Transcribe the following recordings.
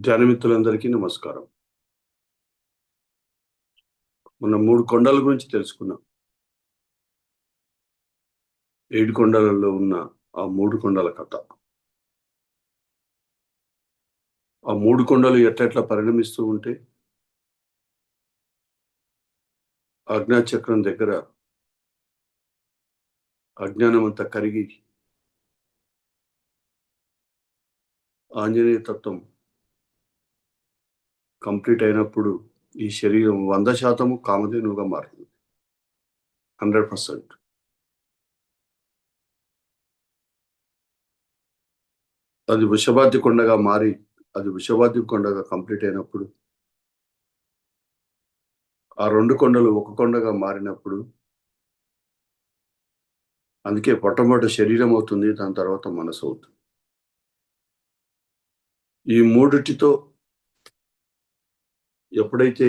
ధ్యానమిత్రులందరికీ నమస్కారం. మనం 3 కొండల గురించి తెలుసుకున్నాం. 7 కొండలలో ఉన్న ఆ 3 కొండల కథ. ఆ 3 కొండలు ఎట్లెట్లా పరిణమిస్తూ ఉంటే, ఆజ్ఞాచక్రం దగ్గర అజ్ఞానమంతా కరిగి, ఆంజనేయ తత్వం కంప్లీట్ అయినప్పుడు ఈ శరీరం 100% కామధేనువుగా మారుతుంది. 100%. అది వృషభాద్రి కొండగా మారి, అది వృషభాద్రి కొండగా కంప్లీట్ అయినప్పుడు, ఆ 2 కొండలు ఒక కొండగా మారినప్పుడు, అందుకే మొట్టమొదట శరీరం అవుతుంది. దాని తర్వాత మనసు అవుతుంది. ఈ మూడిటితో ఎప్పుడైతే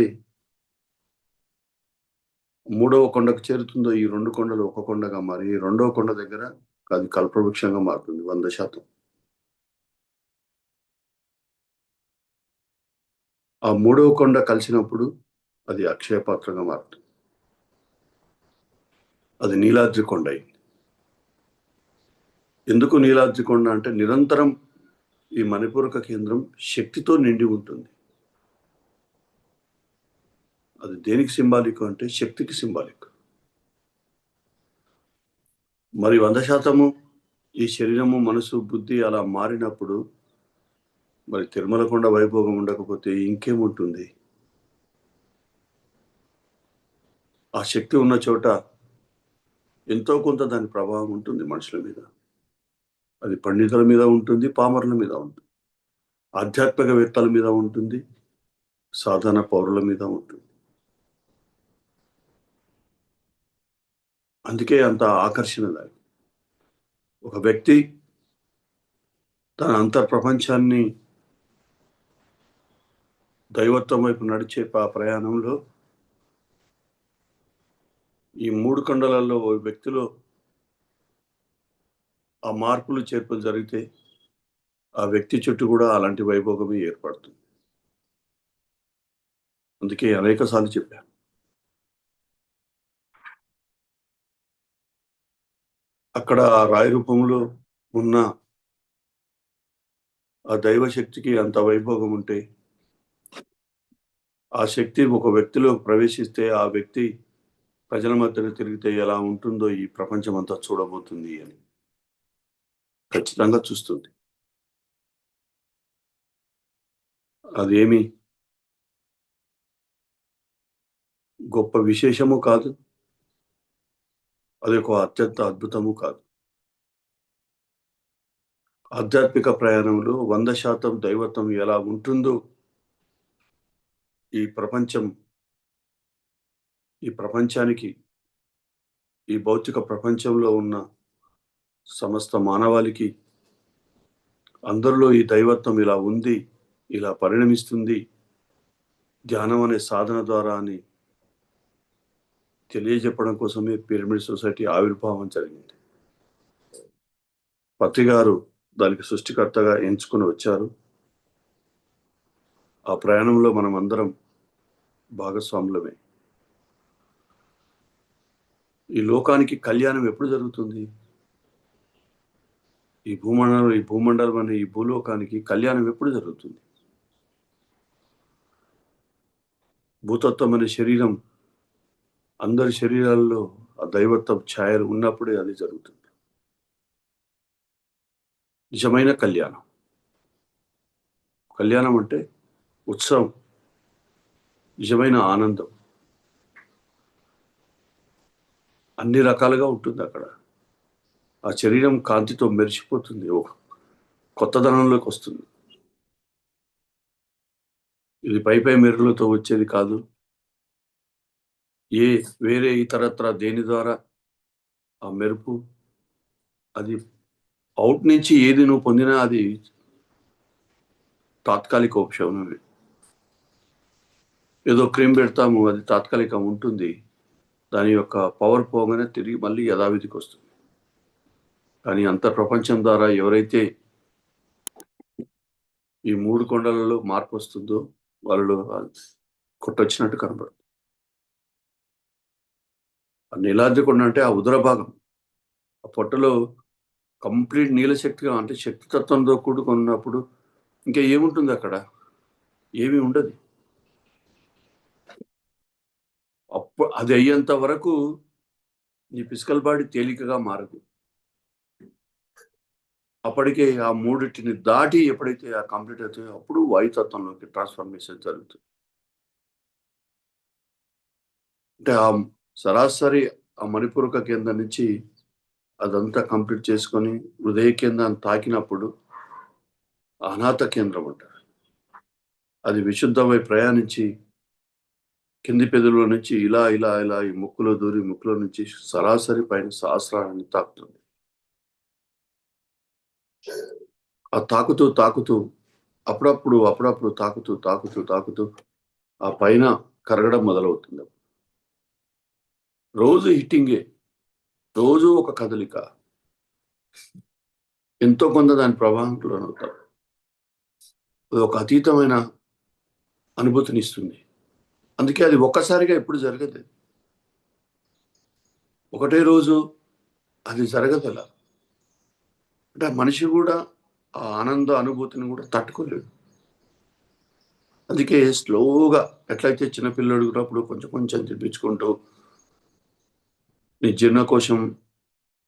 మూడవ కొండకు చేరుతుందో ఈ 2 కొండలు ఒక కొండగా మారి, ఈ రెండవ కొండ దగ్గర అది కల్పవృక్షంగా మారుతుంది 100%. ఆ మూడవ కొండ కలిసినప్పుడు అది అక్షయ పాత్రగా మారుతుంది. అది నీలాద్రి కొండ అయింది. ఎందుకు నీలాద్రి కొండ అంటే నిరంతరం ఈ మణిపూరక కేంద్రం శక్తితో నిండి ఉంటుంది. అది దేనికి సింబాలిక్ అంటే శక్తికి సింబాలిక్. మరి 100% ఈ శరీరము, మనసు, బుద్ధి అలా మారినప్పుడు మరి తిరుమల కొండ వైభోగం ఉండకపోతే ఇంకేముంటుంది? ఆ శక్తి ఉన్న చోట ఎంతో కొంత దాని ప్రభావం ఉంటుంది మనుషుల మీద. అది పండితుల మీద ఉంటుంది, పామరుల మీద ఉంటుంది. ఆధ్యాత్మికవేత్తల మీద ఉంటుంది, సాధారణ పౌరుల మీద ఉంటుంది. అందుకే అంత ఆకర్షణ దానికి. ఒక వ్యక్తి తన అంతర్ప్రపంచాన్ని దైవత్వం వైపు నడిచే ప్రయాణంలో ఈ 3 కొండలలో ఓ వ్యక్తిలో ఆ మార్పులు, చేర్పులు జరిగితే ఆ వ్యక్తి చుట్టూ కూడా అలాంటి వైభోగమే ఏర్పడుతుంది. అందుకే అనేక సార్లు చెప్పాను. అక్కడ ఆ రాయి రూపంలో ఉన్న ఆ దైవశక్తికి అంత వైభోగం ఉంటే, ఆ శక్తి ఒక వ్యక్తిలో ప్రవేశిస్తే, ఆ వ్యక్తి ప్రజల మధ్యన తిరిగితే ఎలా ఉంటుందో ఈ ప్రపంచం అంతా చూడబోతుంది అని ఖచ్చితంగా చూస్తుంది. అదేమి గొప్ప విశేషము కాదు. అది ఒక అత్యంత అద్భుతము కాదు. ఆధ్యాత్మిక ప్రయాణంలో 100% దైవత్వం ఎలా ఉంటుందో ఈ ప్రపంచం, ఈ ప్రపంచానికి, ఈ భౌతిక ప్రపంచంలో ఉన్న సమస్త మానవాళికి అందరిలో ఈ దైవత్వం ఇలా ఉంది, ఇలా పరిణమిస్తుంది ధ్యానం అనే సాధన ద్వారా అని తెలియజెప్పడం కోసమే పిరమిడ్ సొసైటీ ఆవిర్భావం జరిగింది. పత్రి గారు దానికి సృష్టికర్తగా ఎంచుకొని వచ్చారు. ఆ ప్రయాణంలో మనం అందరం భాగస్వాములమే. ఈ లోకానికి కళ్యాణం ఎప్పుడు జరుగుతుంది? ఈ భూమండలం అనే ఈ భూలోకానికి కళ్యాణం ఎప్పుడు జరుగుతుంది? భూతత్వం అనే శరీరం అందరి శరీరాల్లో ఆ దైవత్వ ఛాయలు ఉన్నప్పుడే అది జరుగుతుంది. నిజమైన కళ్యాణం. కళ్యాణం అంటే ఉత్సవం, నిజమైన ఆనందం. అన్ని రకాలుగా ఉంటుంది అక్కడ. ఆ శరీరం కాంతితో మెరిసిపోతుంది. ఒక కొత్తదనంలోకి వస్తుంది. ఇది పై మెరుగులతో వచ్చేది కాదు. వేరే ఇతరత్రా దేని ద్వారా ఆ మెరుపు, అది ఔట్ నుంచి ఏది నువ్వు పొందినా అది తాత్కాలిక ఉపశమనమే. ఏదో క్రీమ్ పెడతాము, అది తాత్కాలికం ఉంటుంది. దాని యొక్క పవర్ పోగానే తిరిగి మళ్ళీ యథావిధికి వస్తుంది. కానీ అంతర్ప్రపంచం ద్వారా ఎవరైతే ఈ 3 కొండలలో మార్పు వస్తుందో వాళ్ళు కొట్టొచ్చినట్టు కనబడుతుంది. ఆ నీలాద్రి కొండ అంటే ఆ ఉదర భాగం, ఆ పొట్టలో కంప్లీట్ నీలశక్తిగా అంటే శక్తి తత్వంతో కూడుకున్నప్పుడు ఇంకా ఏముంటుంది అక్కడ? ఏమీ ఉండదు. అది అయ్యేంత వరకు నీ ఫిజికల్ బాడీ తేలికగా మారదు. అప్పటికే ఆ మూడిటిని దాటి ఎప్పుడైతే ఆ కంప్లీట్ అవుతాయో అప్పుడు వాయుతత్వంలోకి ట్రాన్స్ఫర్మేషన్ జరుగుతుంది. అంటే ఆ సరాసరి ఆ మణిపూరక కేంద్రం నుంచి అదంతా కంప్లీట్ చేసుకొని హృదయ కేంద్రాన్ని తాకినప్పుడు అనాథ కేంద్రం అంటారు. అది విశుద్ధమై ప్రయాణించి కింది పెదవులో నుంచి ఇలా ఇలా ఇలా ఈ ముక్కులో దూరి ముక్కులో నుంచి సరాసరి పైన సహస్రాన్ని తాకుతుంది. ఆ తాకుతూ అప్పుడప్పుడు తాకుతూ ఆ పైన కరగడం మొదలవుతుంది. రోజు హిట్టింగే, రోజు ఒక కదలిక, ఎంతో కొంత దాని ప్రభావంలో లోనవుతారు. అది ఒక అతీతమైన అనుభూతినిస్తుంది. అందుకే అది ఒక్కసారిగా ఎప్పుడు జరగదు. ఒకటే రోజు అది జరగదలా. అంటే మనిషి కూడా ఆ ఆనంద అనుభూతిని కూడా తట్టుకోలేడు. అందుకే స్లోగా ఎట్లయితే చిన్నపిల్లడు ఉన్నప్పుడు కొంచెం కొంచెం తినిపించుకుంటూ నీ జీర్ణకోశం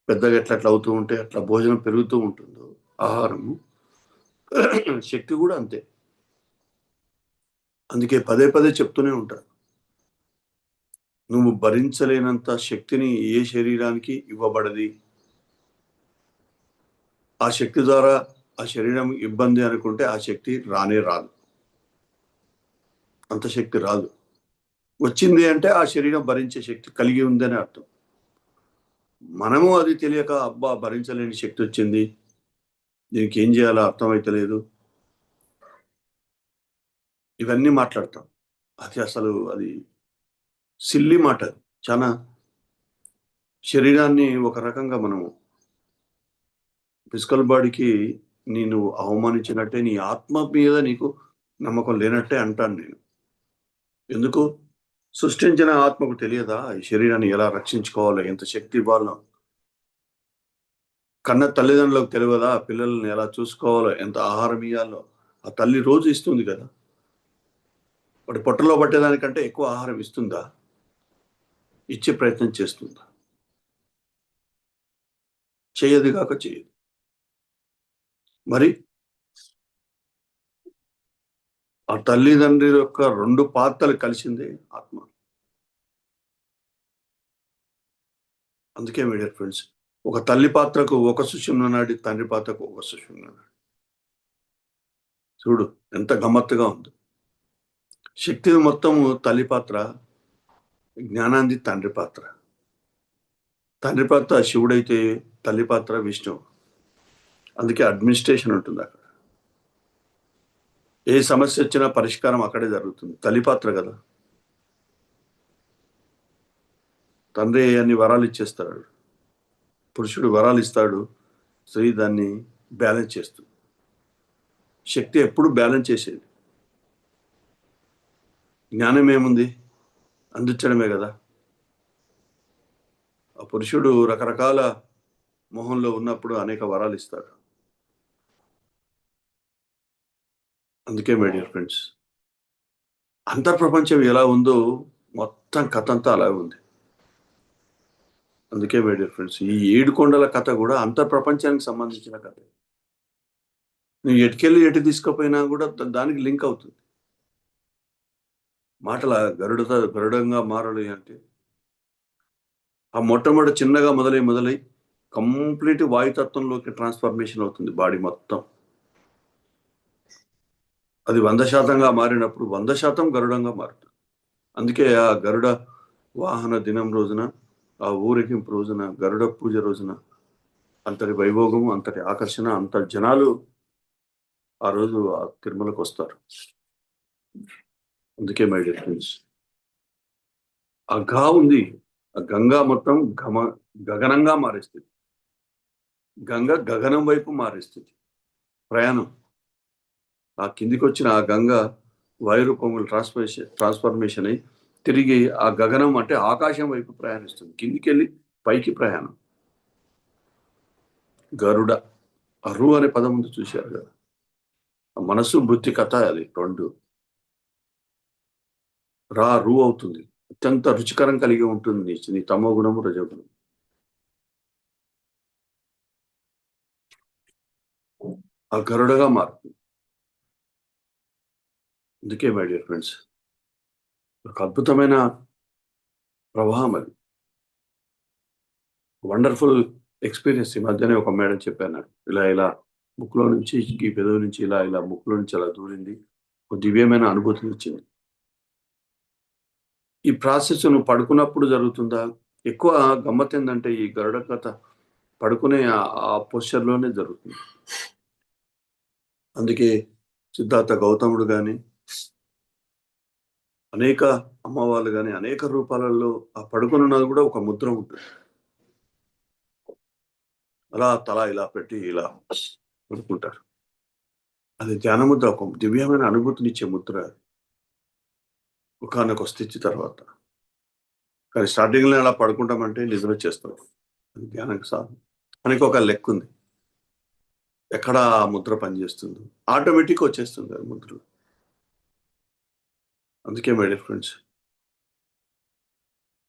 పెద్దగా ఎట్లా అవుతూ ఉంటే అట్లా భోజనం పెరుగుతూ ఉంటుందో ఆహారము, శక్తి కూడా అంతే. అందుకే పదే పదే చెప్తూనే ఉంటారు, నువ్వు భరించలేనంత శక్తిని ఏ శరీరానికి ఇవ్వబడది. ఆ శక్తి ద్వారా ఆ శరీరం ఇబ్బంది అనుకుంటే ఆ శక్తి రానే రాదు. అంత శక్తి రాదు. వచ్చింది అంటే ఆ శరీరం భరించే శక్తి కలిగి ఉందని అర్థం. మనము అది తెలియక అబ్బా భరించలేని శక్తి వచ్చింది, దీనికి ఏం చేయాలో అర్థమైతలేదు, ఇవన్నీ మాట్లాడతాం. అది అసలు అది సిల్లి మాట. చాలా శరీరాన్ని ఒక రకంగా మనము ఫిజికల్ బాడీకి నేను అవమానించినట్టే నీ ఆత్మ మీద నీకు నమ్మకం లేనట్టే అంటాను నేను. ఎందుకు? సృష్టించిన ఆత్మకు తెలియదా ఈ శరీరాన్ని ఎలా రక్షించుకోవాలో, ఎంత శక్తి ఇవ్వాలో? కన్న తల్లిదండ్రులకు తెలియదా పిల్లల్ని ఎలా చూసుకోవాలో, ఎంత ఆహారం ఇయ్యాలో? ఆ తల్లి రోజు ఇస్తుంది కదా. వాడి పొట్టలో పట్టేదానికంటే ఎక్కువ ఆహారం ఇస్తుందా? ఇచ్చే ప్రయత్నం చేస్తుందా? చేయదు కాక చేయదు. మరి ఆ తల్లిదండ్రి యొక్క 2 పాత్రలు కలిసిందే ఆత్మ. అందుకే మై డియర్ ఫ్రెండ్స్, ఒక తల్లి పాత్రకు ఒక సుషుమ్న నాడి, తండ్రి పాత్రకు ఒక సుషుమ్న నాడి. చూడు ఎంత గమ్మత్తుగా ఉందో. శక్తి మొత్తము తల్లి పాత్ర, జ్ఞానాన్ని తండ్రి పాత్ర. తండ్రి పాత్ర శివుడైతే తల్లి పాత్ర విష్ణువు. అందుకే అడ్మినిస్ట్రేషన్ ఉంటుంది అక్కడ. ఏ సమస్య వచ్చినా పరిష్కారం అక్కడే జరుగుతుంది. తల్లి పాత్ర కదా. తండ్రి అన్ని వరాలు ఇచ్చేస్తాడు, పురుషుడు వరాలు ఇస్తాడు, స్త్రీ దాన్ని బ్యాలెన్స్ చేస్తుంది. శక్తి ఎప్పుడు బ్యాలెన్స్ చేసేది. జ్ఞానం ఏముంది? అందించడమే కదా. ఆ పురుషుడు రకరకాల మొహంలో ఉన్నప్పుడు అనేక వరాలు ఇస్తాడు. అందుకే మై డియర్ ఫ్రెండ్స్, అంతర్ప్రపంచం ఎలా ఉందో మొత్తం కథ అంతా అలాగే ఉంది. అందుకే మై డియర్ ఫ్రెండ్స్, ఈ 7 కొండల కథ కూడా అంతర్ప్రపంచానికి సంబంధించిన కథ. నువ్వు ఎటుకెళ్ళి ఎటు తీసుకుపోయినా కూడా దానికి లింక్ అవుతుంది. మాటల గరుడంగా మారలి అంటే ఆ మొట్టమొదటి చిన్నగా మొదలై కంప్లీట్ వాయుతత్వంలోకి ట్రాన్స్ఫర్మేషన్ అవుతుంది బాడీ మొత్తం. అది 100% మారినప్పుడు 100% గరుడంగా మారుతుంది. అందుకే ఆ గరుడ వాహన దినం రోజున, ఆ ఊరేగింపు రోజున, గరుడ పూజ రోజున అంతటి వైభోగము, అంతటి ఆకర్షణ, అంత జనాలు ఆ రోజు ఆ తిరుమలకు వస్తారు. అందుకే మై డియర్ ఫ్రెండ్స్, ఆ గా ఉంది, ఆ గంగా మొత్తం గగనంగా మారేస్తుంది. గంగ గగనం వైపు మారేస్తుంది ప్రయాణం. ఆ కిందికి వచ్చిన ఆ గంగ వాయు రూపంలో ట్రాన్స్ఫర్మేషన్ అయి తిరిగి ఆ గగనం అంటే ఆకాశం వైపు ప్రయాణిస్తుంది. కిందికి వెళ్ళి పైకి ప్రయాణం. గరుడ అరు అనే పదం ఉంది, చూశారు కదా. మనసు బుద్ధి కథ అది రెండు రు అవుతుంది. అత్యంత రుచికరం కలిగి ఉంటుంది నీ తమో గుణము రజోగుణం. ఆ గరుడగా మారుతుంది. అందుకే మై డియర్ ఫ్రెండ్స్, ఒక అద్భుతమైన ప్రవాహం అది. Wonderful experience. ఈ మధ్యనే ఒక మేడం చెప్పాను నాకు, ఇలా ఇలా ముక్కులో నుంచి ఈ పెదవి నుంచి ఇలా ఇలా ముక్కులో నుంచి అలా దూరింది, ఒక దివ్యమైన అనుభూతిని ఇచ్చింది. ఈ ప్రాసెస్ నువ్వు పడుకున్నప్పుడు జరుగుతుందా? ఎక్కువ గమ్మత్ ఏంటంటే ఈ గరుడ కథ పడుకునే ఆ పొజిషన్లోనే జరుగుతుంది. అందుకే సిద్ధార్థ గౌతముడు కానీ, అనేక అమ్మవాళ్ళు కానీ అనేక రూపాలలో ఆ పడుకున్నది కూడా ఒక ముద్ర ఉంటుంది. అలా తల ఇలా పెట్టి ఇలా పడుకుంటారు. అది ధ్యాన ముద్ర, ఒక దివ్యమైన అనుభూతినిచ్చే ముద్ర ఒకానొక స్థితి తర్వాత. కానీ స్టార్టింగ్లో అలా పడుకుంటామంటే నిద్ర వచ్చేస్తాం. అది ధ్యానం సాధన. మనకి ఒక లెక్క ఉంది, ఎక్కడ ఆ ముద్ర పనిచేస్తుందో ఆటోమేటిక్ వచ్చేస్తుంది ఆ ముద్ర. అందుకే మై డియర్ ఫ్రెండ్స్,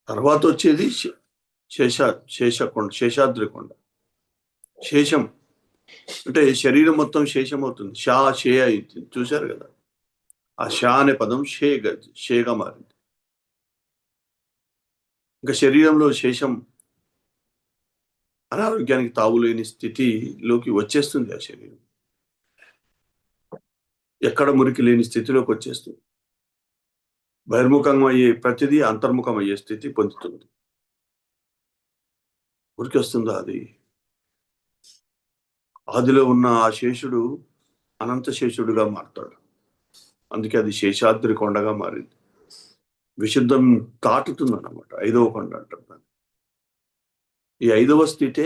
తర్వాత వచ్చేది శేష శేషకొండ, శేషాద్రి కొండ. శేషం అంటే శరీరం మొత్తం శేషం అవుతుంది. షే అయింది, చూశారు కదా. ఆ షా అనే పదం షేగా మారింది. ఇంకా శరీరంలో శేషం అనారోగ్యానికి తావులేని స్థితిలోకి వచ్చేస్తుంది. ఆ శరీరం ఎక్కడ మురికి లేని స్థితిలోకి వచ్చేస్తుంది. బహిర్ముఖం అయ్యే ప్రతిదీ అంతర్ముఖం అయ్యే స్థితి పొందుతుంది. ఉరికి వస్తుందా అది? ఆదిలో ఉన్న ఆ శేషుడు అనంత శేషుడుగా మారుతాడు. అందుకే అది శేషాద్రి కొండగా మారింది. విశుద్ధం దాటుతుంది అన్నమాట. 5వ కొండ అంటారు దాన్ని. ఈ 5వ స్థితే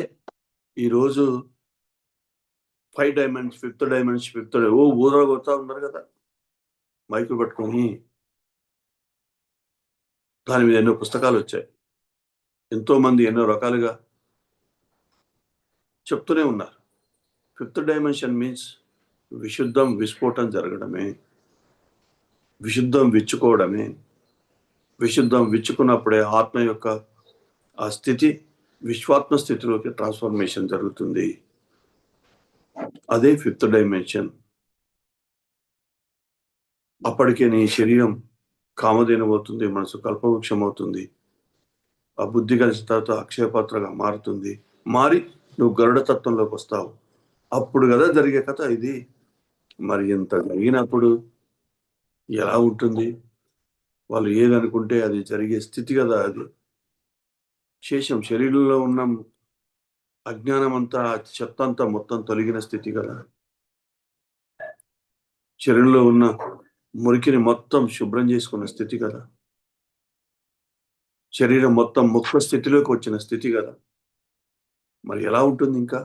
ఈరోజు 5 డైమెన్షన్, 5th డైమెన్షన్, 5th ఊదరగొడతా ఉన్నారు కదా మైకులు పట్టుకొని. దాని మీద ఎన్నో పుస్తకాలు వచ్చాయి. ఎంతో మంది ఎన్నో రకాలుగా చెప్తూనే ఉన్నారు. 5th dimension means విశుద్ధం విస్ఫోటం జరగడమే, విశుద్ధం విచ్చుకోవడమే. విశుద్ధం విచ్చుకున్నప్పుడే ఆత్మ యొక్క ఆ స్థితి విశ్వాత్మ స్థితిలోకి ట్రాన్స్ఫర్మేషన్ జరుగుతుంది. అదే 5th డైమెన్షన్. అప్పటికే నీ శరీరం కామధేను అవుతుంది, మనసు కల్పవృక్షం అవుతుంది. ఆ బుద్ధి కలిసిన తర్వాత అక్షయపాత్రగా మారుతుంది. మారి నువ్వు గరుడ తత్వంలోకి వస్తావు. అప్పుడు కదా జరిగే కథ ఇది. మరి ఇంత జరిగినప్పుడు ఎలా ఉంటుంది? వాళ్ళు ఏదనుకుంటే అది జరిగే స్థితి కదా అది. శేషం శరీరంలో ఉన్న అజ్ఞానం అంతా, చెత్త అంతా మొత్తం తొలగిన స్థితి కదా. శరీరంలో ఉన్న మురికిని మొత్తం శుభ్రం చేసుకున్న స్థితి కదా. శరీరం మొత్తం ముక్త స్థితిలోకి వచ్చిన స్థితి కదా. మరి ఎలా ఉంటుంది ఇంకా?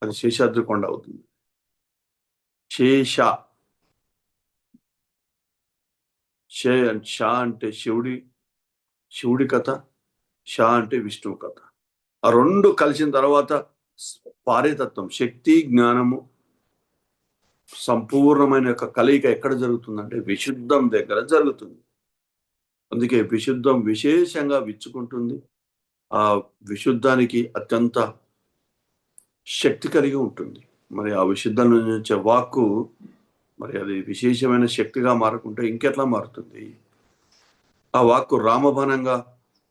అది శేషాద్రి కొండ అవుతుంది. శేష, షా అంటే శివుడి కథ, షా అంటే విష్ణువు కథ. ఆ రెండు కలిసిన తర్వాత పారేతత్వం, శక్తి జ్ఞానము సంపూర్ణమైన యొక్క కలయిక ఎక్కడ జరుగుతుందంటే విశుద్ధం దగ్గర జరుగుతుంది. అందుకే విశుద్ధం విశేషంగా విచ్చుకుంటుంది. ఆ విశుద్ధానికి అత్యంత శక్తి కలిగి ఉంటుంది. మరి ఆ విశుద్ధం నుంచి వచ్చే వాక్కు, మరి అది విశేషమైన శక్తిగా మారకుంటే ఇంకెట్లా మారుతుంది? ఆ వాక్కు రామబాణంగా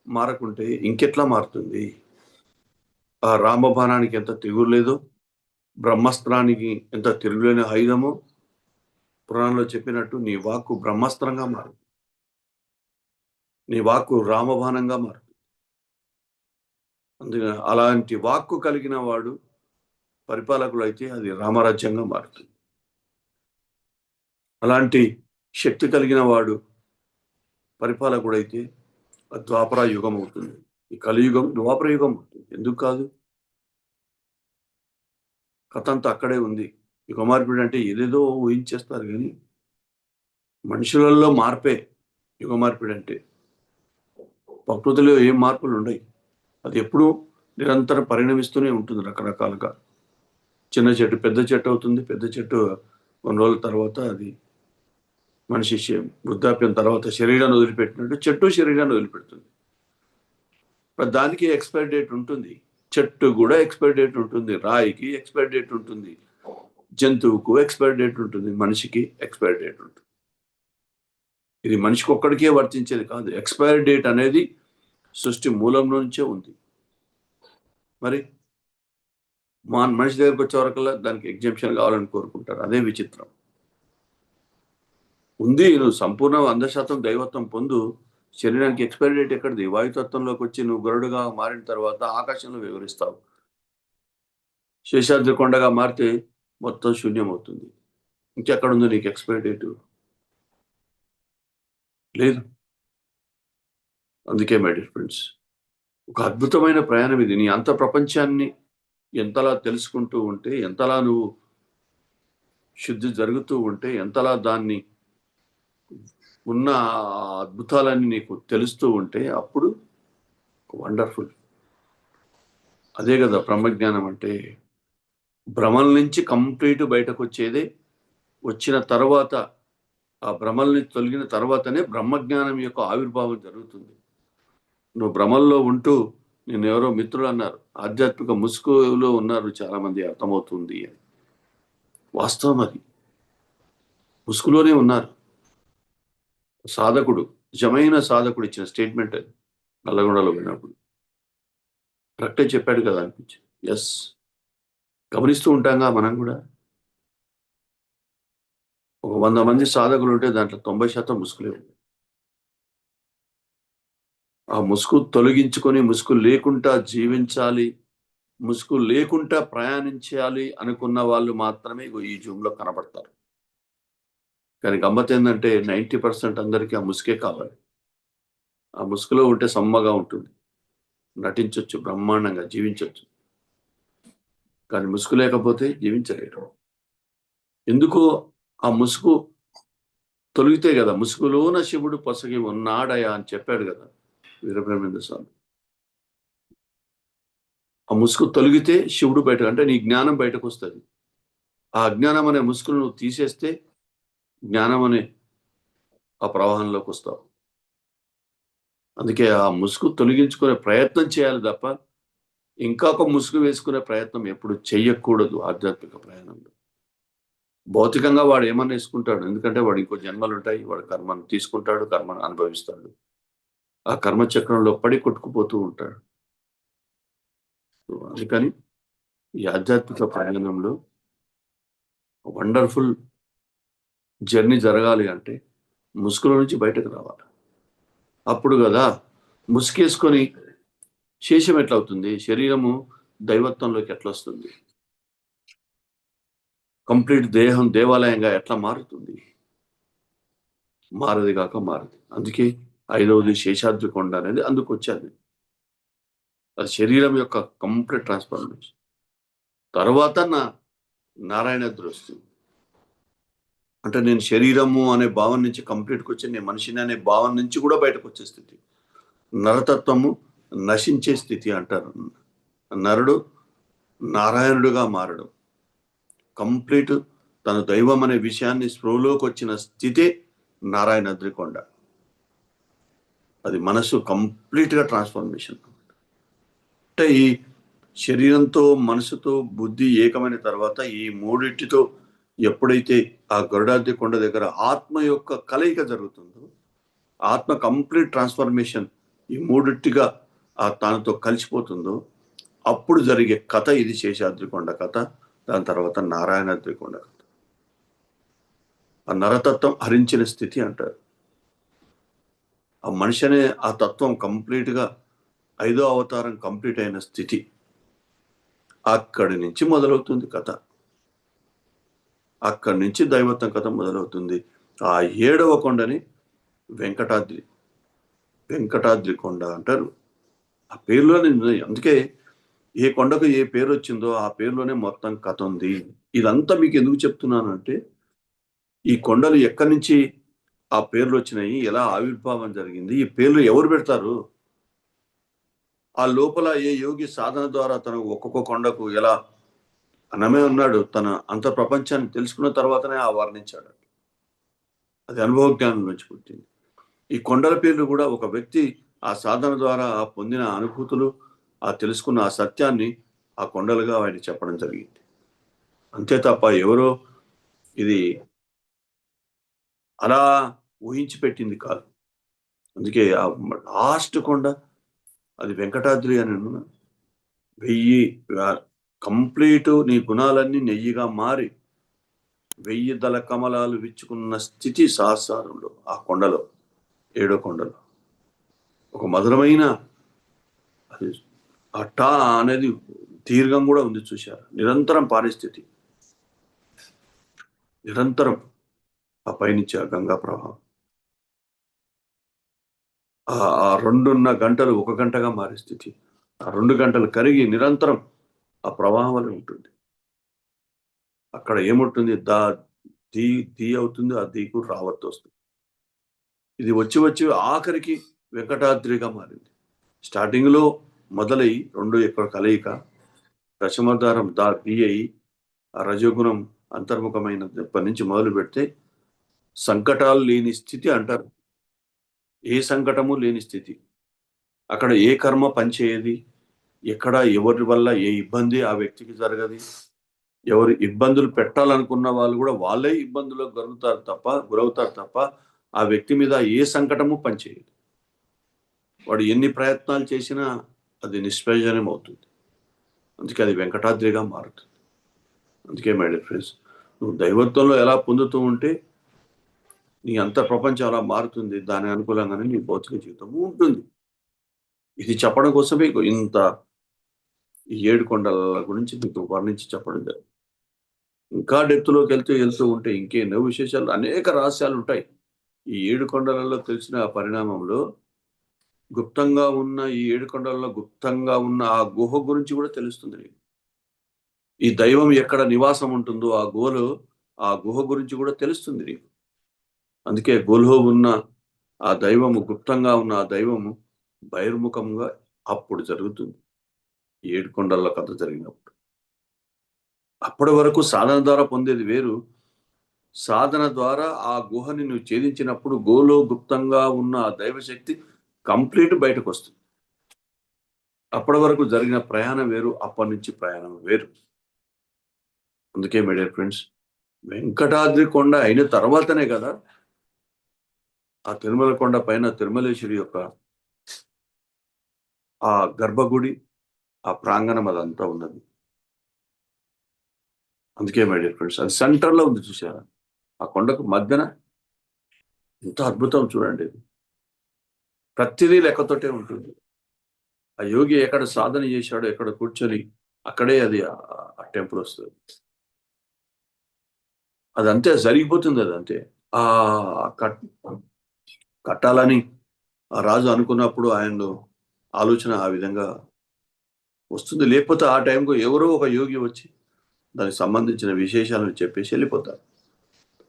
మారకుంటే ఇంకెట్లా మారుతుంది? ఆ రామబాణానికి ఎంత తిరుగులేదో, బ్రహ్మాస్త్రానికి ఎంత తిరుగులేని ఆయుధమో పురాణంలో చెప్పినట్టు నీ వాక్కు బ్రహ్మాస్త్రంగా మారు, నీ వాక్కు రామబాణంగా మారు. అందుకని అలాంటి వాక్కు కలిగిన వాడు పరిపాలకులు అయితే అది రామరాజ్యంగా మారుతుంది. అలాంటి శక్తి కలిగిన వాడు పరిపాలకుడైతే ద్వాపర యుగం అవుతుంది. ఈ కలియుగం ద్వాపర యుగం అవుతుంది. ఎందుకు కాదు? కథ అంతా అక్కడే ఉంది. యుగ మార్పిడి అంటే ఏదేదో ఊహించేస్తారు కానీ మనుషులలో మార్పే యుగ మార్పిడి అంటే. ప్రకృతిలో ఏం మార్పులు ఉండయి. అది ఎప్పుడూ నిరంతరం పరిణమిస్తూనే ఉంటుంది రకరకాలుగా. చిన్న చెట్టు పెద్ద చెట్టు అవుతుంది. పెద్ద చెట్టు కొన్ని రోజుల తర్వాత అది మనిషి వృద్ధాప్యం తర్వాత శరీరాన్ని వదిలిపెట్టినట్టు చెట్టు శరీరాన్ని వదిలిపెడుతుంది. దానికి ఎక్స్పైరీ డేట్ ఉంటుంది. చెట్టు కూడా ఎక్స్పైరీ డేట్ ఉంటుంది. రాయికి ఎక్స్పైరీ డేట్ ఉంటుంది. జంతువుకు ఎక్స్పైరీ డేట్ ఉంటుంది. మనిషికి ఎక్స్పైరీ డేట్ ఉంటుంది. ఇది మనిషికి ఒక్కడికే వర్తించేది కాదు. ఎక్స్పైరీ డేట్ అనేది సృష్టి మూలం నుంచే ఉంది. మరి మనిషి దగ్గరకు వచ్చే వరకల్లా దానికి ఎగ్జంప్షన్ కావాలని కోరుకుంటారు. అదే విచిత్రం. ఉంది, నువ్వు సంపూర్ణ 100% దైవత్వం పొందు. శరీరానికి ఎక్స్పైరీ డేట్ ఎక్కడిది? వాయుతత్వంలోకి వచ్చి నువ్వు గరుడుగా మారిన తర్వాత ఆకాశంలో వివరిస్తావు. శేషాద్రి కొండగా మారితే మొత్తం శూన్యం అవుతుంది. ఇంకెక్కడుంది నీకు ఎక్స్పైరీ డేటు? లేదు. అందుకే మై డియర్ ఫ్రెండ్స్, ఒక అద్భుతమైన ప్రయాణం ఇది. నీ అంత ప్రపంచాన్ని ఎంతలా తెలుసుకుంటూ ఉంటే, ఎంతలా నువ్వు శుద్ధి జరుగుతూ ఉంటే, ఎంతలా దాన్ని ఉన్న అద్భుతాలన్నీ నీకు తెలుస్తూ ఉంటే అప్పుడు వండర్ఫుల్. అదే కదా బ్రహ్మజ్ఞానం అంటే. భ్రమల నుంచి కంప్లీట్ బయటకు వచ్చేదే. వచ్చిన తర్వాత ఆ భ్రమల్ని తొలగిన తర్వాతనే బ్రహ్మజ్ఞానం యొక్క ఆవిర్భావం జరుగుతుంది. నువ్వు భ్రమల్లో ఉంటూ నేను ఎవరో మిత్రులు అన్నారు, ఆధ్యాత్మిక ముసుగులో ఉన్నారు చాలా మంది, అర్థమవుతుంది అని. వాస్తవం అది. ముసుగులోనే ఉన్నారు. సాధకుడు, నిజమైన సాధకుడు ఇచ్చిన స్టేట్మెంట్ అది. నల్లగొండలో పోయినప్పుడు కరెక్టే చెప్పాడు కదా అనిపించి. ఎస్, గమనిస్తూ ఉంటాంగా మనం కూడా. ఒక 100 మంది సాధకులు ఉంటే దాంట్లో 90% ముసుగులే ఉంటాయి. ఆ ముసుగు తొలగించుకొని ముసుగు లేకుండా జీవించాలి, ముసుగు లేకుండా ప్రయాణించాలి అనుకున్న వాళ్ళు మాత్రమే ఈ జూమ్లో కనబడతారు. కానీ గమ్మత్ ఏంటంటే 90% అందరికీ ఆ ముసుగే కావాలి. ఆ ముసుగులో ఉంటే సమ్మగా ఉంటుంది, నటించవచ్చు, బ్రహ్మాండంగా జీవించవచ్చు. కానీ ముసుగు లేకపోతే జీవించలేరు. ఎందుకు? ఆ ముసుగు తొలగితే కదా. ముసుగులోన శివుడు పొసగి ఉన్నాడయా అని చెప్పాడు కదా వీరబ్రహ్మేంద్ర స్వామి. ఆ ముసుగు తొలగితే శివుడు బయటకు, అంటే నీ జ్ఞానం బయటకు వస్తుంది. ఆ అజ్ఞానం అనే ముసుగును నువ్వు తీసేస్తే జ్ఞానం అనే ఆ ప్రవాహంలోకి వస్తావు. అందుకే ఆ ముసుగు తొలగించుకునే ప్రయత్నం చేయాలి తప్ప ఇంకా ఒక ముసుగు వేసుకునే ప్రయత్నం ఎప్పుడు చెయ్యకూడదు ఆధ్యాత్మిక ప్రయాణంలో. భౌతికంగా వాడు ఏమన్నా వేసుకుంటాడు, ఎందుకంటే వాడు ఇంకో జన్మలు ఉంటాయి, వాడు కర్మను తీసుకుంటాడు, కర్మను అనుభవిస్తాడు, ఆ కర్మచక్రంలో పడి కొట్టుకుపోతూ ఉంటాడు. అందుకని ఈ ఆధ్యాత్మిక ప్రయాణంలో వండర్ఫుల్ జర్నీ జరగాలి అంటే ముసుగుల నుంచి బయటకు రావాలి. అప్పుడు కదా ముసుగేసుకొని శేషం ఎట్లవుతుంది, శరీరము దైవత్వంలోకి ఎట్లా వస్తుంది, కంప్లీట్ దేహం దేవాలయంగా ఎట్లా మారుతుంది? మారది కాక మారది. అందుకే 5వది శేషాద్రి కొండ అనేది అందుకు వచ్చాది. అది శరీరం యొక్క కంప్లీట్ ట్రాన్స్ఫర్మేషన్. తర్వాత నారాయణాద్రి వస్తుంది. అంటే నేను శరీరము అనే భావం నుంచి కంప్లీట్కి వచ్చి నేను మనిషిని అనే భావం నుంచి కూడా బయటకు వచ్చే స్థితి, నరతత్వము నశించే స్థితి అంటారు. నరుడు నారాయణుడుగా మారడం, కంప్లీట్ తన దైవం అనే విషయాన్ని స్పృహలోకి వచ్చిన స్థితే నారాయణాద్రి కొండ. అది మనసు కంప్లీట్గా ట్రాన్స్ఫర్మేషన్. అంటే ఈ శరీరంతో మనసుతో బుద్ధి ఏకమైన తర్వాత ఈ మూడింటితో ఎప్పుడైతే ఆ గరుడాద్రి కొండ దగ్గర ఆత్మ యొక్క కలయిక జరుగుతుందో, ఆత్మ కంప్లీట్ ట్రాన్స్ఫర్మేషన్ ఈ మూడింటిగా ఆ తానుతో కలిసిపోతుందో అప్పుడు జరిగే కథ ఇది శేషాద్రి కొండ కథ. దాని తర్వాత నారాయణాద్రి కొండ కథ. ఆ నరతత్వం హరించిన స్థితి అంటారు. ఆ మనిషి అనే ఆ తత్వం కంప్లీట్గా 5వ అవతారం కంప్లీట్ అయిన స్థితి. అక్కడి నుంచి మొదలవుతుంది కథ. అక్కడి నుంచి దైవత్వం కథ మొదలవుతుంది. ఆ 7వ కొండని వెంకటాద్రి కొండ అంటారు. ఆ పేరులోనే ఉంది. అందుకే ఏ కొండకు ఏ పేరు వచ్చిందో ఆ పేరులోనే మొత్తం కథ ఉంది. ఇదంతా మీకు ఎందుకు చెప్తున్నానంటే, ఈ కొండలు ఎక్కడి నుంచి ఆ పేర్లు వచ్చినాయి, ఎలా ఆవిర్భావం జరిగింది, ఈ పేర్లు ఎవరు పెడతారు, ఆ లోపల ఏ యోగి సాధన ద్వారా తను ఒక్కొక్క కొండకు ఎలా అనమే ఉన్నాడు, తన అంత ప్రపంచాన్ని తెలుసుకున్న తర్వాతనే ఆ వర్ణించాడు. అది అనుభవ జ్ఞానం నుంచి పుట్టింది. ఈ కొండల పేర్లు కూడా ఒక వ్యక్తి ఆ సాధన ద్వారా ఆ పొందిన అనుభూతులు, ఆ తెలుసుకున్న ఆ సత్యాన్ని ఆ కొండలుగా ఆయన చెప్పడం జరిగింది. అంతే తప్ప ఎవరో ఇది అలా ఊహించి పెట్టింది కాదు. అందుకే ఆ లాస్ట్ కొండ అది వెంకటాద్రి అని 1000 కంప్లీట్ నీ గుణాలన్నీ నెయ్యిగా మారి 1000 దళ కమలాలు విచ్చుకున్న స్థితి సహస్రారంలో ఆ కొండలో, 7వ కొండలో ఒక మధురమైన అది ఆ టా అనేది దీర్ఘం కూడా ఉంది చూశారు. నిరంతరం పారిస్థితి, నిరంతరం ఆ పైనుంచి ఆ గంగా ప్రవాహం ఆ 2.5 గంటలు 1 గంటగా మారే స్థితి, ఆ 2 గంటలు కరిగి నిరంతరం ఆ ప్రవాహం వల్ల ఉంటుంది. అక్కడ ఏముంటుంది, దీ దీ అవుతుంది, ఆ దీకు రావత్తు వస్తుంది. ఇది వచ్చి వచ్చి ఆఖరికి వెంకటాద్రిగా మారింది. స్టార్టింగ్లో మొదలై 2 ఎక్కడ కలయిక, దశమధారం దీ అయి ఆ రజోగుణం అంతర్ముఖమైనప్పటి నుంచి మొదలు పెడితే సంకటాలు లేని స్థితి అంటారు. ఏ సంకటము లేని స్థితి. అక్కడ ఏ కర్మ పనిచేయది, ఎక్కడ ఎవరి వల్ల ఏ ఇబ్బంది ఆ వ్యక్తికి జరగది. ఎవరు ఇబ్బందులు పెట్టాలనుకున్న వాళ్ళు కూడా వాళ్ళే ఇబ్బందులకు గురవుతారు తప్ప ఆ వ్యక్తి మీద ఏ సంకటము పనిచేయదు. వాడు ఎన్ని ప్రయత్నాలు చేసినా అది నిష్ప్రయోజనం అవుతుంది. అందుకే అది వెంకటాద్రిగా మారుతుంది. అందుకే మై డియర్ ఫ్రెండ్స్, నువ్వు దైవత్వంలో ఎలా పొందుతూ ఉంటే నీ అంత ప్రపంచం అలా మారుతుంది. దాని అనుకూలంగానే నీ భౌతిక జీవితము ఉంటుంది. ఇది చెప్పడం కోసమే ఇంత ఈ 7 కొండల గురించి మీకు వర్ణించి చెప్పడం జరిగింది. ఇంకా డెప్త్‌లోకి వెళ్తూ ఉంటే ఇంకెన్నో విశేషాలు, అనేక రహస్యాలు ఉంటాయి. ఈ 7 కొండలలో తెలిసిన పరిణామంలో గుప్తంగా ఉన్న ఈ 7 కొండలలో గుప్తంగా ఉన్న ఆ గుహ గురించి కూడా తెలుస్తుంది నీకు. ఈ దైవం ఎక్కడ నివాసం ఉంటుందో ఆ గుహ గురించి కూడా తెలుస్తుంది నీకు. అందుకే గుహలో ఉన్న ఆ దైవము, గుప్తంగా ఉన్న ఆ దైవము బహిర్ముఖంగా అప్పుడు జరుగుతుంది. ఈ 7 కొండల కథ జరిగినప్పుడు. అప్పటి వరకు సాధన ద్వారా పొందేది వేరు. సాధన ద్వారా ఆ గుహని నువ్వు ఛేదించినప్పుడు గుప్తంగా ఉన్న ఆ దైవశక్తి కంప్లీట్ బయటకొస్తుంది. అప్పటి వరకు జరిగిన ప్రయాణం వేరు, అప్పటి నుంచి ప్రయాణం వేరు. అందుకే మై డియర్ ఫ్రెండ్స్, వెంకటాద్రి కొండ అయిన తర్వాతనే కదా ఆ తిరుమల కొండ పైన తిరుమలేశ్వరి యొక్క ఆ గర్భగుడి, ఆ ప్రాంగణం అదంతా ఉన్నది. అందుకే మై డియర్ ఫ్రెండ్స్, అది సెంటర్‌లో ఉంది చూసారా? ఆ కొండకు మధ్యన ఎంత అద్భుతం చూడండి. ప్రతిదీ లెక్కతోటే ఉంటుంది. ఆ యోగి ఎక్కడ సాధన చేశాడో, ఎక్కడ కూర్చొని అక్కడే అది ఆ టెంపుల్ వస్తది. అదంతే జరిగిపోతుంది అదంతే. కట్ కట్టాలని ఆ రాజు అనుకున్నప్పుడు ఆయనలో ఆలోచన ఆ విధంగా వస్తుంది. లేకపోతే ఆ టైంకు ఎవరో ఒక యోగి వచ్చి దానికి సంబంధించిన విశేషాలను చెప్పేసి వెళ్ళిపోతారు.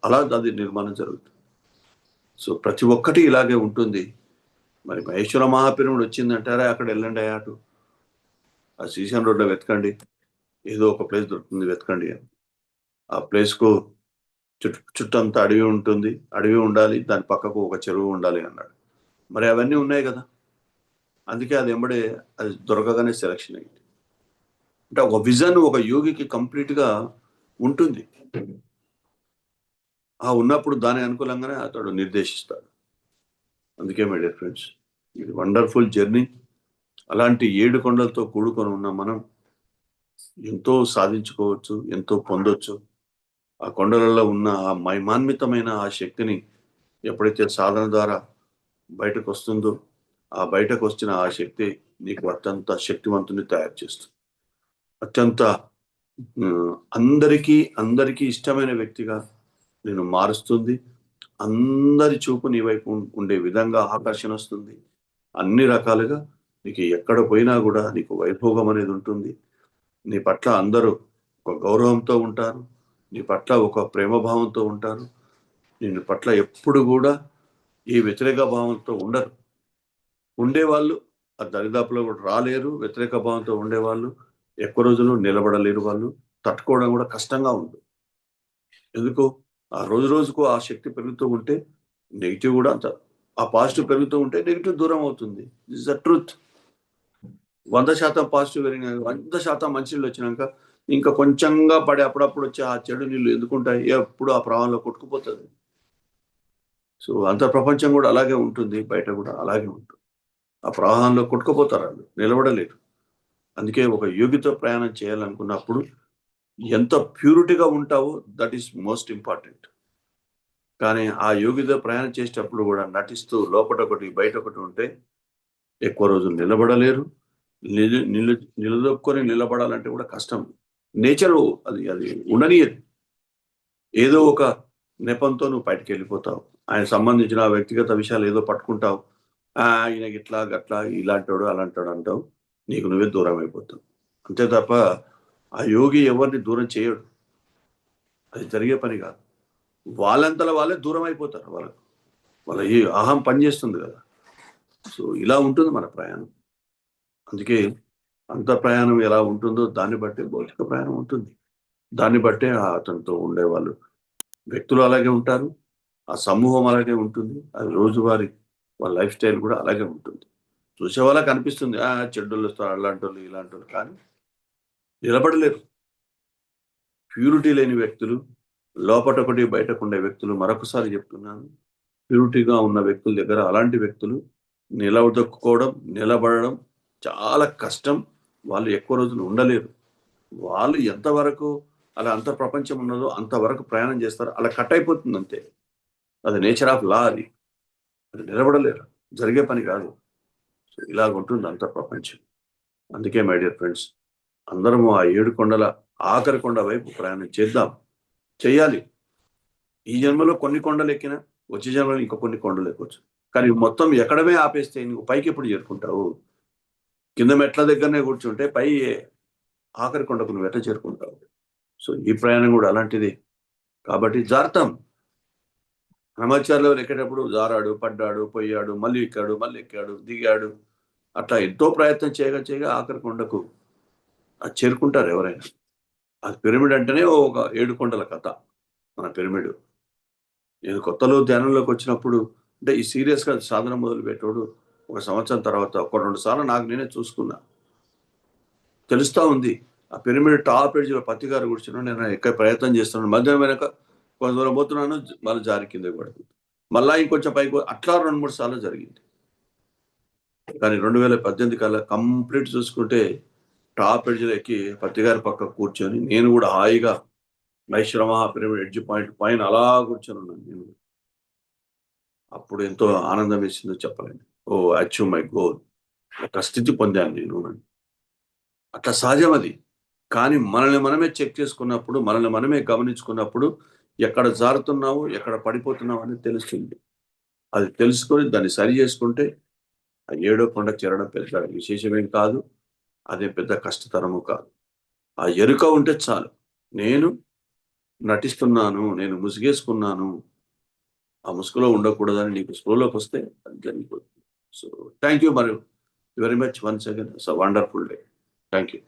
అలా అది నిర్మాణం జరుగుతుంది. సో ప్రతి ఒక్కటి ఇలాగే ఉంటుంది. మరి మహేశ్వర మహాపెరుముడు వచ్చిందంటారా, అక్కడ వెళ్ళండి అటు ఆ శ్రీశైలం రోడ్లో వెతకండి, ఏదో ఒక ప్లేస్ దొరుకుతుంది వెతకండి అని. ఆ ప్లేస్‌కు చుట్టంతా అడవి ఉంటుంది. అడవి ఉండాలి. దాని పక్కకు ఒక చెరువు ఉండాలి అన్నాడు. మరి అవన్నీ ఉన్నాయి గదా! అందుకే అది ఎంబడే అది దొరకగానే సెలక్షన్ అయింది. అంటే ఒక విజన్ ఒక యోగికి కంప్లీట్‌గా ఉంటుంది. ఉన్నప్పుడు దాని అనుకూలంగానే అతడు నిర్దేశిస్తాడు. అందుకే మై డియర్ ఫ్రెండ్స్, ఇది వండర్‌ఫుల్ జర్నీ. అలాంటి 7 కొండలతో కూడుకొని ఉన్న మనం ఎంతో సాధించుకోవచ్చు, ఎంతో పొందొచ్చు. ఆ కొండలలో ఉన్న ఆ మహిమాన్వితమైన ఆ శక్తిని ఎప్పుడైతే సాధన ద్వారా బయటకొస్తుందో, ఆ బయటకొచ్చిన ఆ శక్తి నీకు అత్యంత శక్తివంతుడిని తయారు చేస్తుంది. అత్యంత అందరికీ ఇష్టమైన వ్యక్తిగా నిన్ను మారుస్తుంది. అందరి చూపు నీ వైపు ఉండే విధంగా ఆకర్షణ వస్తుంది. అన్ని రకాలుగా నీకు ఎక్కడ పోయినా గూడా నీకు వైభోగం అనేది ఉంటుంది. నీ పట్ల అందరూ ఒక గౌరవంతో ఉంటారు. నీ పట్ల ఒక ప్రేమ భావంతో ఉంటారు. నిన్ను పట్ల ఎప్పుడు కూడా ఈ వ్యతిరేక భావంతో ఉండరు. ఉండేవాళ్ళు ఆ దరిదాపులో కూడా రాలేరు. వ్యతిరేక భావంతో ఉండేవాళ్ళు ఎక్కువ రోజులు నిలబడలేరు. వాళ్ళు తట్టుకోవడం కూడా కష్టంగా ఉంది. ఎందుకు? ఆ రోజు రోజుకు ఆ శక్తి పెరుగుతూ ఉంటే నెగెటివ్ కూడా అంత, ఆ పాజిటివ్ పెరుగుతూ ఉంటే నెగెటివ్ దూరం అవుతుంది. This the truth. 100% పాజిటివ్ పెరిగిన 100% మంచి నీళ్ళు వచ్చినాక ఇంకా కొంచెంగా పడి అప్పుడప్పుడు వచ్చే ఆ చెడు నీళ్ళు ఎందుకుంటాయి? ఎప్పుడు ఆ ప్రవాహంలో కొట్టుకుపోతుంది. సో అంత ప్రపంచం కూడా అలాగే ఉంటుంది. బయట కూడా అలాగే ఉంటుంది. ఆ ప్రవాహంలో కొట్టుకుపోతారు వాళ్ళు, నిలబడలేరు. అందుకే ఒక యోగితో ప్రయాణం చేయాలనుకున్నప్పుడు ఎంత ప్యూరిటీగా ఉంటావో దట్ ఈస్ మోస్ట్ ఇంపార్టెంట్. కానీ ఆ యోగితో ప్రయాణం చేసేటప్పుడు కూడా నటిస్తూ లోపటొకటి బయటొకటి ఉంటే ఎక్కువ రోజులు నిలబడలేరు. నిలదొక్కుని నిలబడాలంటే కూడా కష్టం. నేచరు అది అది ఉండనియదు. ఏదో ఒక నెపంతో నువ్వు బయటికెళ్ళిపోతావు. ఆయనకు సంబంధించిన వ్యక్తిగత విషయాలు ఏదో పట్టుకుంటావు. ఈయన గిట్లా, గట్లా, ఇలాంటోడు, అలాంటోడు అంటావు. నీకు నువ్వే దూరం అయిపోతావు. అంతే తప్ప ఆ యోగి ఎవరిని దూరం చేయడు. అది జరిగే పని కాదు. వాళ్ళంతట వాళ్ళే దూరం అయిపోతారు. వాళ్ళ ఈ అహం పనిచేస్తుంది కదా! సో ఇలా ఉంటుంది మన ప్రయాణం. అందుకే అంత ప్రయాణం ఎలా ఉంటుందో దాన్ని బట్టే భౌతిక ప్రయాణం ఉంటుంది. దాన్ని బట్టే అతనితో ఉండేవాళ్ళు వ్యక్తులు అలాగే ఉంటారు. ఆ సమూహం అలాగే ఉంటుంది. అది రోజువారీ వాళ్ళ లైఫ్ స్టైల్ కూడా అలాగే ఉంటుంది. చూసే వాళ్ళకి అనిపిస్తుంది చెడ్డోళ్ళొస్తారు, అలాంటోళ్ళు, ఇలాంటోళ్ళు, కానీ నిలబడలేరు. ప్యూరిటీ లేని వ్యక్తులు, లోపటొకటి బయటకుండే వ్యక్తులు, మరొకసారి చెప్తున్నాను. ప్యూరిటీగా ఉన్న వ్యక్తుల దగ్గర అలాంటి వ్యక్తులు నిలదొక్కుకోవడం, నిలబడడం చాలా కష్టం. వాళ్ళు ఎక్కువ రోజులు ఉండలేరు. వాళ్ళు ఎంతవరకు అలా అంత ప్రపంచం ఉన్నదో అంతవరకు ప్రయాణం చేస్తారు. అలా కట్ అయిపోతుంది అంతే. అది నేచర్ ఆఫ్ లా అది. అది నిలబడలేరు. జరిగే పని కాదు. సో ఇలాగుంటుంది అంత ప్రపంచం. అందుకే మై డియర్ ఫ్రెండ్స్, అందరము ఆ 7 కొండల ఆఖరి కొండ వైపు ప్రయాణం చేద్దాం. చెయ్యాలి. ఈ జన్మలో కొన్ని కొండలెక్కినా, వచ్చే జన్మలో ఇంక కొన్ని కొండలెక్కొచ్చు. కానీ మొత్తం ఎక్కడమే ఆపేస్తే నువ్వు పైకెప్పుడు చేరుకుంటావు? కింద మెట్ల దగ్గరనే కూర్చుంటే పై ఆఖరి కొండకు నువ్వెట్లా చేరుకుంటావు? సో ఈ ప్రయాణం కూడా అలాంటిదే. కాబట్టి జారుతాం. బ్రహ్మచారిలో ఎక్కేటప్పుడు జారాడు, పడ్డాడు, పోయాడు, మళ్ళీ ఎక్కాడు, మళ్ళీ ఎక్కాడు, దిగాడు. అట్లా ఎంతో ప్రయత్నం చేయగా చేయగా ఆఖరి కొండకు అది చేరుకుంటారు ఎవరైనా. అది పిరమిడ్ అంటేనే ఒక 7 కొండల కథ. మన పిరమిడ్. నేను కొత్తలో ధ్యానంలోకి వచ్చినప్పుడు అంటే ఈ సీరియస్‌గా సాధన మొదలుపెట్టోడు ఒక సంవత్సరం తర్వాత ఒక 2 సార్లు నాకు నేనే చూసుకున్నా. తెలుస్తా ఉంది. ఆ పిరమిడ్ టాప్ ఎడ్జ్‌లో పత్తి గారు కూర్చున్నాడు. నేను ఎక్కే ప్రయత్నం చేస్తున్నాను. మధ్యలో వెనక కొంత దూరం పోతున్నాను. మళ్ళీ జారి కిందకి పడిపోతున్నా. మళ్ళా ఇంకొంచెం పైకి అట్లా 2, 3 సార్లు జరిగింది. కానీ 2018 కల్లా కంప్లీట్ చూసుకుంటే టాప్ ఎడ్జ్‌లో ఎక్కి పత్తి గారి పక్కన కూర్చొని నేను కూడా హాయిగా వైశ్రమ పిరమిడ్ ఎడ్జ్ పాయింట్ పైన అలా కూర్చొనున్నాను నేను. అప్పుడు ఎంతో ఆనందం వేసిందో చెప్పలేను. ఓహ్! Achieve my goal. ఒక స్థితి పొందాను నేను. అట్లా సహజం అది. కానీ మనల్ని మనమే చెక్ చేసుకున్నప్పుడు, మనల్ని మనమే గమనించుకున్నప్పుడు ఎక్కడ జారుతున్నావు, ఎక్కడ పడిపోతున్నావు అనేది తెలుస్తుంది. అది తెలుసుకొని దాన్ని సరి చేసుకుంటే ఆ ఏడో కొండకు చేరడం పెద్ద విశేషమేం కాదు. అదేం పెద్ద కష్టతరము కాదు. ఆ ఎరుక ఉంటే చాలు. నేను నటిస్తున్నాను, నేను ముసుగేసుకున్నాను. ఆ ముసుగులో ఉండకూడదని నీకు స్పృహలోకొస్తే అది జరిగిపోతుంది. సో థాంక్ యూ మరి very much once again. It's a wonderful day. Thank you.